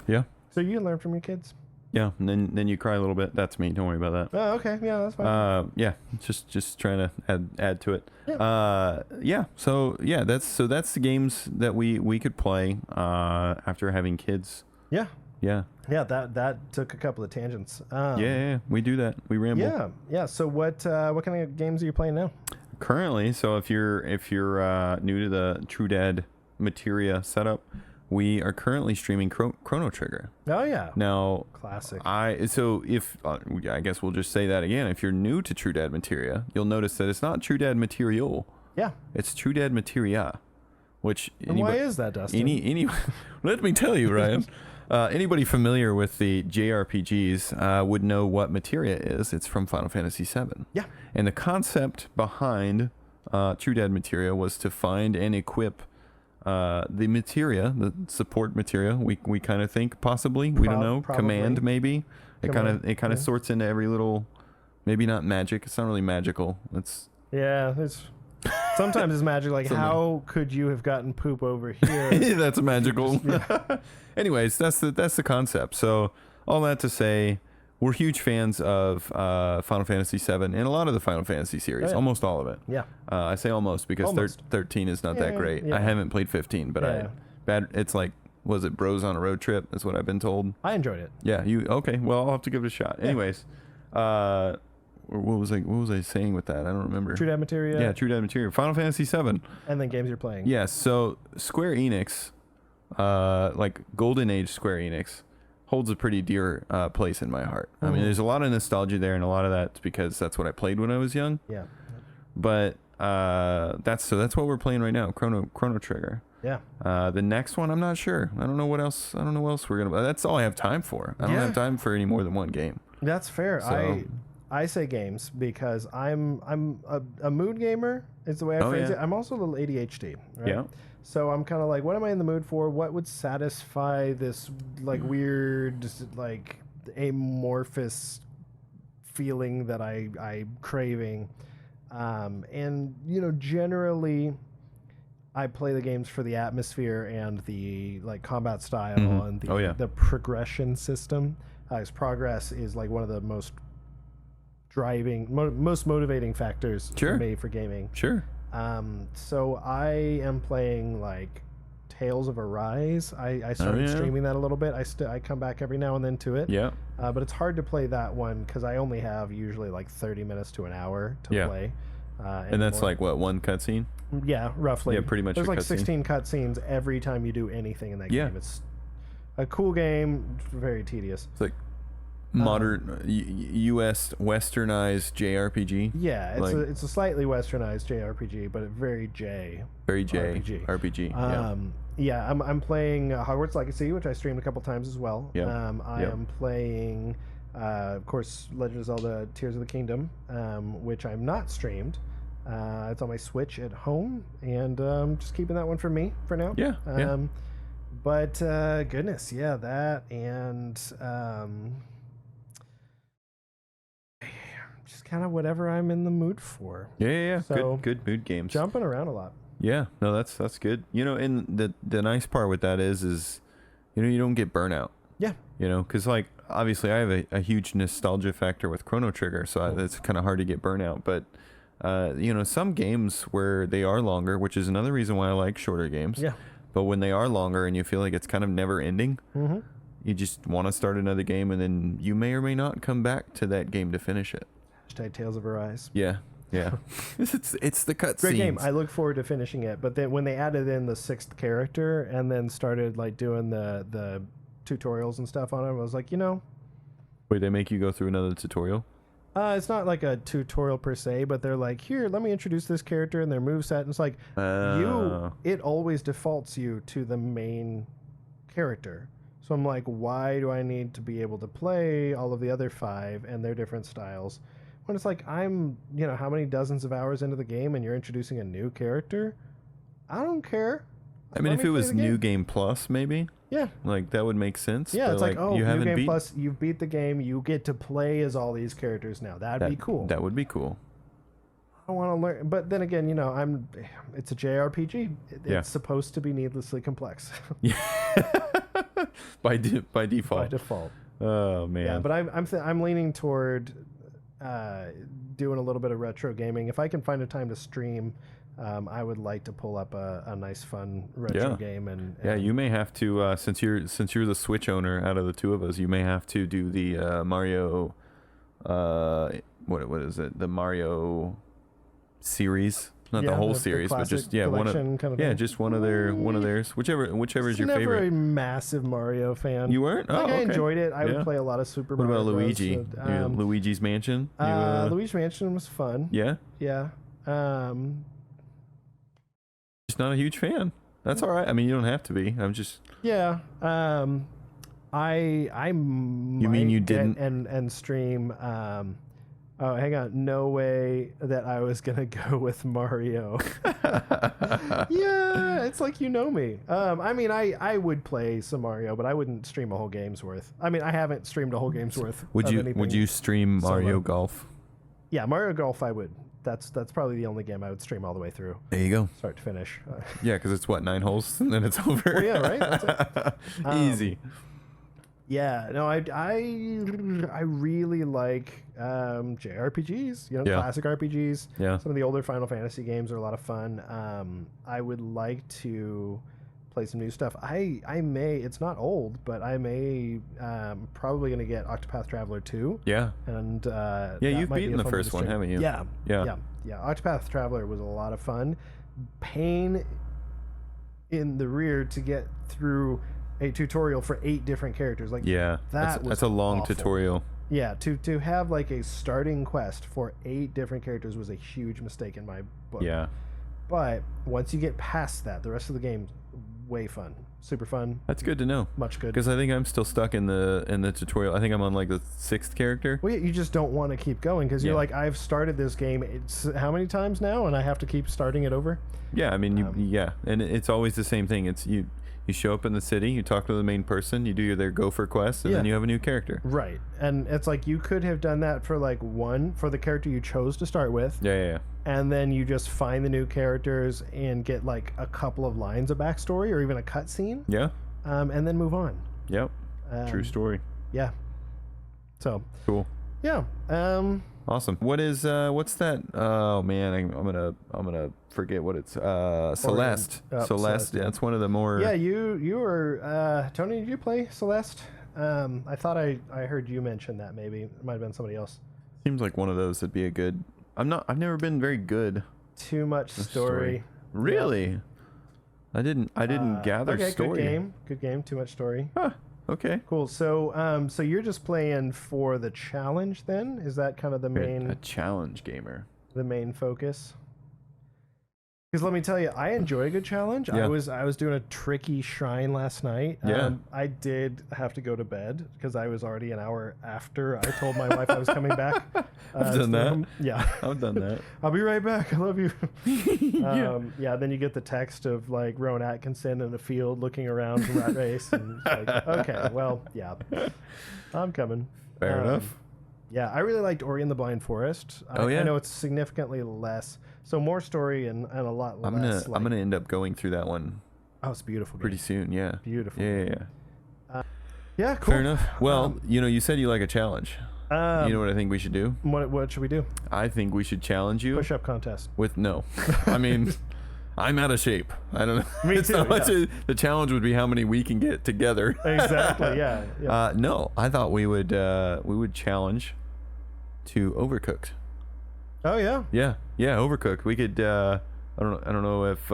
Speaker 2: Yeah. So you learn from your kids? Yeah, and then you cry a little bit. That's me. Don't worry about that.
Speaker 1: Oh, okay. Yeah, that's fine.
Speaker 2: Yeah, just trying to add to it.
Speaker 1: Yeah.
Speaker 2: Yeah. So yeah, that's the games that we could play after having kids.
Speaker 1: Yeah.
Speaker 2: Yeah.
Speaker 1: Yeah, that took a couple of tangents.
Speaker 2: Yeah, we do that. We ramble.
Speaker 1: Yeah. So what kind of games are you playing now?
Speaker 2: Currently, so if you're new to the True Dad Materia setup, we are currently streaming Chrono Trigger.
Speaker 1: Oh yeah.
Speaker 2: Now,
Speaker 1: classic.
Speaker 2: I guess we'll just say that again. If you're new to True Dad Materia, you'll notice that it's not True Dad Material.
Speaker 1: Yeah.
Speaker 2: It's True Dad Materia, which
Speaker 1: why is that, Dustin?
Speaker 2: Let me tell you, Ryan. Anybody familiar with the JRPGs would know what Materia is. It's from Final Fantasy VII.
Speaker 1: Yeah.
Speaker 2: And the concept behind True Dad Materia was to find and equip the materia, the support materia. We kind of think possibly. We don't know.
Speaker 1: Probably.
Speaker 2: Command maybe. It kind of
Speaker 1: yeah.
Speaker 2: sorts into every little. Maybe not magic. It's not really magical. It's
Speaker 1: sometimes it's magic. Like how could you have gotten poop over here?
Speaker 2: That's magical. Anyways, that's the concept. So all that to say, we're huge fans of Final Fantasy VII and a lot of the Final Fantasy series, almost all of it.
Speaker 1: Yeah.
Speaker 2: I say almost because 13 is not that great.
Speaker 1: Yeah.
Speaker 2: I haven't played 15, but it's like, was it Bros on a Road Trip? That's what I've been told.
Speaker 1: I enjoyed it.
Speaker 2: Yeah. Okay. Well, I'll have to give it a shot. Anyways, what was I saying with that? I don't remember.
Speaker 1: True Dad Materia.
Speaker 2: Yeah, True Dad Materia. Final Fantasy VII.
Speaker 1: And then games you're playing.
Speaker 2: Yes. So Square Enix, like Golden Age Square Enix, holds a pretty dear place in my heart. I mean, there's a lot of nostalgia there, and a lot of that's because that's what I played when I was young.
Speaker 1: Yeah.
Speaker 2: But that's what we're playing right now, Chrono Trigger.
Speaker 1: Yeah.
Speaker 2: The next one, I'm not sure. I don't know what else we're gonna. That's all I have time for. I don't have time for any more than one game.
Speaker 1: That's fair.
Speaker 2: So,
Speaker 1: I say games because I'm a mood gamer. Is the way I phrase it. I'm also a little ADHD. Right?
Speaker 2: Yeah.
Speaker 1: So I'm kind of like, what am I in the mood for? What would satisfy this like weird, like amorphous feeling that I'm craving? And generally, I play the games for the atmosphere and the like combat style and the progression system. As progress is like one of the most most motivating factors for me for gaming.
Speaker 2: Sure.
Speaker 1: So I am playing like Tales of Arise. I started streaming that a little bit. I come back every now and then to it.
Speaker 2: Yeah.
Speaker 1: But it's hard to play that one because I only have usually like 30 minutes to an hour to play.
Speaker 2: And that's like what, one cutscene?
Speaker 1: Yeah, roughly.
Speaker 2: Yeah, pretty much.
Speaker 1: There's like
Speaker 2: 16
Speaker 1: cutscenes every time you do anything in that game. It's a cool game, very tedious.
Speaker 2: It's like modern U.S. westernized JRPG.
Speaker 1: Yeah, it's a slightly westernized JRPG, but very RPG. I'm playing Hogwarts Legacy, which I streamed a couple times as well. I am playing, of course, Legend of Zelda: Tears of the Kingdom, which I'm not streamed. It's on my Switch at home, and just keeping that one for me for now. But goodness, that and just kind of whatever I'm in the mood for.
Speaker 2: Yeah.
Speaker 1: So,
Speaker 2: good mood games.
Speaker 1: Jumping around a lot.
Speaker 2: Yeah, no, that's good. And the nice part with that is you don't get burnout.
Speaker 1: Yeah.
Speaker 2: Because like obviously I have a huge nostalgia factor with Chrono Trigger, so it's kind of hard to get burnout. But some games where they are longer, which is another reason why I like shorter games.
Speaker 1: Yeah.
Speaker 2: But when they are longer and you feel like it's kind of never ending, you just want to start another game, and then you may or may not come back to that game to finish it.
Speaker 1: Hashtag Tales of Arise.
Speaker 2: Yeah. It's the cutscenes.
Speaker 1: Great game. I look forward to finishing it. But then when they added in the 6th character and then started like doing the tutorials and stuff on it, I was like,
Speaker 2: Wait, they make you go through another tutorial?
Speaker 1: It's not like a tutorial per se, but they're like, here, let me introduce this character and their moveset. And it's like, it always defaults you to the main character. So I'm like, why do I need to be able to play all of the other 5 and their different styles? When it's like, I'm, how many dozens of hours into the game and you're introducing a new character? I don't care.
Speaker 2: I mean, if it was New Game Plus, maybe.
Speaker 1: Yeah.
Speaker 2: Like, that would make sense.
Speaker 1: Yeah, it's like,
Speaker 2: you
Speaker 1: New Game Plus, you've beat the game, you get to play as all these characters now. That'd be cool.
Speaker 2: That would be cool.
Speaker 1: I want to learn. But then again, it's a JRPG. It's supposed to be needlessly complex.
Speaker 2: Yeah. By default.
Speaker 1: By default.
Speaker 2: Oh man.
Speaker 1: Yeah, but I'm leaning toward doing a little bit of retro gaming. If I can find a time to stream, I would like to pull up a nice fun retro game and
Speaker 2: yeah, you may have to since you're the Switch owner out of the two of us, you may have to do the Mario what is it? The Mario series. Not the whole series, but just one of
Speaker 1: kind of
Speaker 2: just one of theirs, whichever is your
Speaker 1: never
Speaker 2: favorite.
Speaker 1: A massive Mario fan.
Speaker 2: You weren't?
Speaker 1: Like,
Speaker 2: okay.
Speaker 1: I enjoyed it. I would play a lot of Super Mario.
Speaker 2: What about
Speaker 1: Bros.
Speaker 2: Luigi? Luigi's Mansion?
Speaker 1: Luigi's Mansion was fun.
Speaker 2: Yeah.
Speaker 1: Yeah.
Speaker 2: Just not a huge fan. That's all right. I mean, you don't have to be. I'm just.
Speaker 1: Yeah. I
Speaker 2: You mean you didn't
Speaker 1: and stream oh, hang on. No way that I was going to go with Mario. Yeah, it's like you know me. I mean, I would play some Mario, but I wouldn't stream a whole game's worth. I mean, I haven't streamed a whole game's worth.
Speaker 2: Would you stream Mario
Speaker 1: solo.
Speaker 2: Golf?
Speaker 1: Yeah, Mario Golf I would. That's probably the only game I would stream all the way through.
Speaker 2: There you go.
Speaker 1: Start to finish.
Speaker 2: Yeah, because it's what, 9 holes and then it's over.
Speaker 1: Well, yeah, right? That's it.
Speaker 2: Easy.
Speaker 1: Yeah, no, I really like JRPGs, classic RPGs.
Speaker 2: Yeah.
Speaker 1: Some of the older Final Fantasy games are a lot of fun. I would like to play some new stuff. I may, it's not old, but I may probably going to get Octopath Traveler 2.
Speaker 2: Yeah.
Speaker 1: And
Speaker 2: you've beaten the first one, haven't you?
Speaker 1: Yeah. Octopath Traveler was a lot of fun. Pain in the rear to get through a tutorial for 8 different characters. Like that's
Speaker 2: a long
Speaker 1: awful.
Speaker 2: tutorial.
Speaker 1: Yeah, to have like a starting quest for 8 different characters was a huge mistake in my book.
Speaker 2: Yeah.
Speaker 1: But once you get past that, the rest of the game's way fun. Super fun.
Speaker 2: That's good to know.
Speaker 1: Much good.
Speaker 2: Because I think I'm still stuck in the tutorial. I think I'm on like the 6th character.
Speaker 1: Well, you just don't want to keep going because you're like, I've started this game it's how many times now, and I have to keep starting it over?
Speaker 2: Yeah, I mean, and it's always the same thing. It's you show up in the city, you talk to the main person, you do their gopher quest, and then you have a new character.
Speaker 1: Right. And it's like you could have done that for like for the character you chose to start with.
Speaker 2: Yeah.
Speaker 1: And then you just find the new characters and get like a couple of lines of backstory or even a cutscene.
Speaker 2: Yeah.
Speaker 1: And then move on.
Speaker 2: Yep. True story.
Speaker 1: Yeah. So.
Speaker 2: Cool.
Speaker 1: Yeah.
Speaker 2: Awesome. What's that? Oh man, I'm gonna forget what it's. Celeste. Celeste. Yeah, it's one of the more.
Speaker 1: Yeah, you were Tony. Did you play Celeste? I thought I heard you mention that. Maybe it might have been somebody else.
Speaker 2: Seems like one of those that'd be a good. I've never been very good.
Speaker 1: Too much story.
Speaker 2: Really?
Speaker 1: Yeah.
Speaker 2: I didn't gather story.
Speaker 1: Good game. Too much story.
Speaker 2: Huh. Okay.
Speaker 1: Cool. So you're just playing for the challenge then? Is that kind of the main?
Speaker 2: A challenge gamer.
Speaker 1: The main focus. Because let me tell you, I enjoy a good challenge.
Speaker 2: Yeah.
Speaker 1: I was doing a tricky shrine last night.
Speaker 2: Yeah.
Speaker 1: I did have to go to bed because I was already an hour after I told my wife I was coming back.
Speaker 2: I've done that.
Speaker 1: Yeah.
Speaker 2: I've done that.
Speaker 1: I'll be right back. I love you.
Speaker 2: Yeah.
Speaker 1: Then you get the text of like Rowan Atkinson in a field looking around the rat race. And it's like, okay, well, yeah. I'm coming.
Speaker 2: Fair enough.
Speaker 1: Yeah, I really liked Ori and the Blind Forest. I know it's significantly less. So more story and a lot less.
Speaker 2: I'm gonna end up going through that one.
Speaker 1: Oh, it's beautiful.
Speaker 2: Pretty soon, yeah.
Speaker 1: Beautiful.
Speaker 2: Yeah.
Speaker 1: Yeah, cool.
Speaker 2: Fair enough. Well, you said you like a challenge. You know what I think we should do?
Speaker 1: What should we do?
Speaker 2: I think we should challenge you.
Speaker 1: Push-up contest.
Speaker 2: No. I mean, I'm out of shape. I don't know.
Speaker 1: Me too.
Speaker 2: The challenge would be how many we can get together.
Speaker 1: Exactly. Yeah.
Speaker 2: No, I thought we would challenge to Overcooked.
Speaker 1: Oh yeah.
Speaker 2: Yeah, Overcooked. We could. I don't know if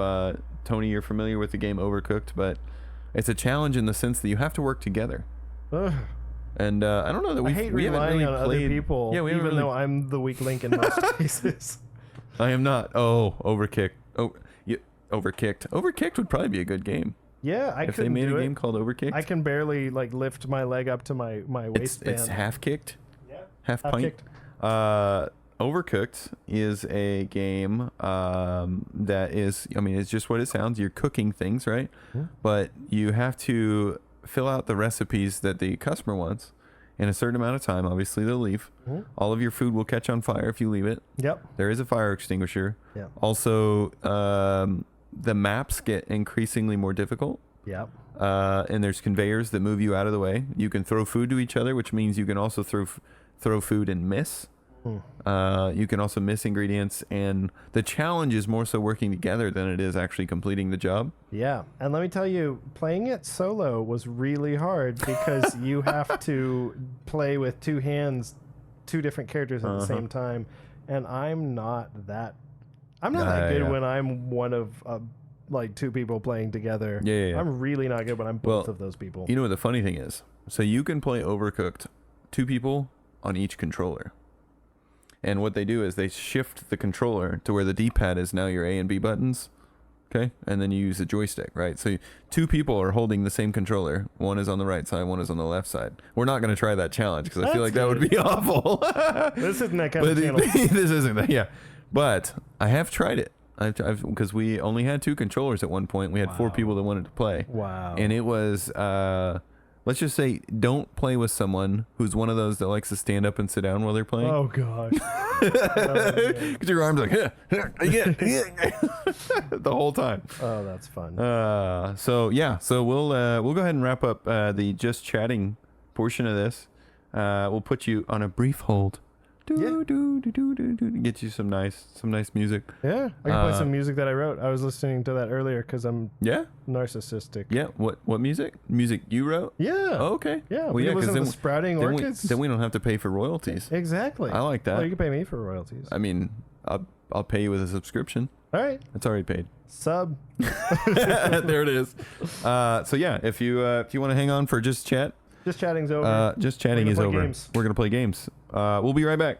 Speaker 2: Tony, you're familiar with the game Overcooked, but it's a challenge in the sense that you have to work together.
Speaker 1: Ugh.
Speaker 2: And I don't know that we haven't really
Speaker 1: on
Speaker 2: played.
Speaker 1: Other people.
Speaker 2: Yeah,
Speaker 1: even though I'm the weak link in most cases.
Speaker 2: I am not. Oh, Overkicked. Oh, Overkicked. Overkicked would probably be a good game.
Speaker 1: Yeah,
Speaker 2: if they made a game called Overkicked.
Speaker 1: I can barely like lift my leg up to my waistband.
Speaker 2: It's half kicked.
Speaker 1: Yeah.
Speaker 2: Half pint. Overcooked is a game that is, it's just what it sounds. You're cooking things, right?
Speaker 1: Yeah.
Speaker 2: But you have to fill out the recipes that the customer wants in a certain amount of time. Obviously, they'll leave.
Speaker 1: Mm-hmm.
Speaker 2: All of your food will catch on fire if you leave it.
Speaker 1: Yep.
Speaker 2: There is a fire extinguisher.
Speaker 1: Yeah.
Speaker 2: Also, the maps get increasingly more difficult.
Speaker 1: Yep.
Speaker 2: And there's conveyors that move you out of the way. You can throw food to each other, which means you can also throw food and miss. You can also miss ingredients, and the challenge is more so working together than it is actually completing the job.
Speaker 1: Yeah, and let me tell you, playing it solo was really hard because you have to play with two hands, two different characters at the same time, and I'm not that good when I'm one of like two people playing together.
Speaker 2: Yeah.
Speaker 1: I'm really not good when I'm both of those people.
Speaker 2: You know what the funny thing is? So you can play Overcooked, two people on each controller. And what they do is they shift the controller to where the D-pad is now your A and B buttons. Okay? And then you use the joystick, right? So two people are holding the same controller. One is on the right side, one is on the left side. We're not going to try that challenge because I feel like that would be awful.
Speaker 1: This isn't that kind of channel.
Speaker 2: This isn't that, yeah. But I have tried it. Because we only had two controllers at one point. We had 4 people that wanted to play.
Speaker 1: Wow.
Speaker 2: And it was... let's just say, don't play with someone who's one of those that likes to stand up and sit down while they're playing.
Speaker 1: Oh, gosh.
Speaker 2: Because your arms like, the whole time.
Speaker 1: Oh, that's fun.
Speaker 2: So we'll go ahead and wrap up the just chatting portion of this. We'll put you on a brief hold. Get you some nice music.
Speaker 1: Yeah, I can play some music that I wrote. I was listening to that earlier because I'm narcissistic.
Speaker 2: Yeah, what music? Music you wrote?
Speaker 1: Yeah.
Speaker 2: Oh, okay.
Speaker 1: Yeah, well, yeah, because then Sprouting Orchids.
Speaker 2: Then we don't have to pay for royalties.
Speaker 1: Exactly.
Speaker 2: I like that.
Speaker 1: Well, you can pay me for royalties.
Speaker 2: I mean, I'll pay you with a subscription.
Speaker 1: All right.
Speaker 2: It's already paid.
Speaker 1: Sub.
Speaker 2: There it is. So yeah, if you want to hang on for just chat.
Speaker 1: Just chatting's over.
Speaker 2: Just chatting is over.
Speaker 1: Games.
Speaker 2: We're gonna play games. We'll be right back.